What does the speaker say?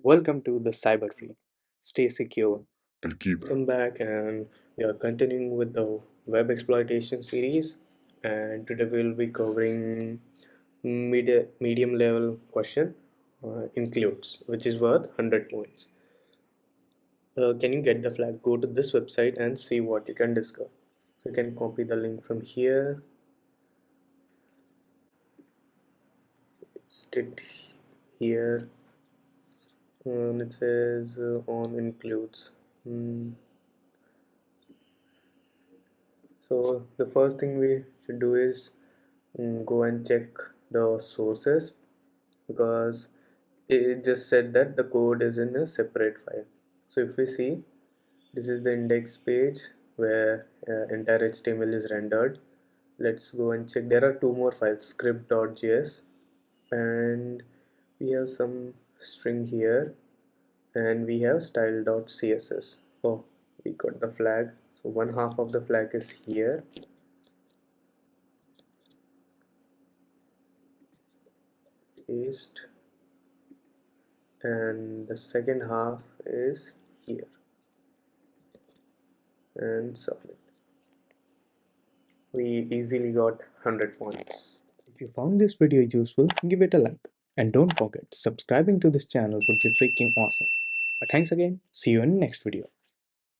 Welcome to the Cyber Free. Stay secure. and keep Welcome back, and we are continuing with the web exploitation series. And today we'll be covering medium level question includes, which is worth 100 points. Can you get the flag? Go to this website and see what you can discover. So you can copy the link from here, paste it here, and it says on includes. So the first thing we should do is go and check the sources, because it just said that the code is in a separate file. So if we see, this is the index page where entire HTML is rendered. Let's go and check. There are two more files, script.js, and we have some string here, and we have style.css. Oh, we got the flag. So one half of the flag is here, paste, and the second half is here, and submit. We easily got 100 points. If you found this video useful, give it a like. And don't forget, subscribing to this channel would be freaking awesome. But thanks again. See you in the next video.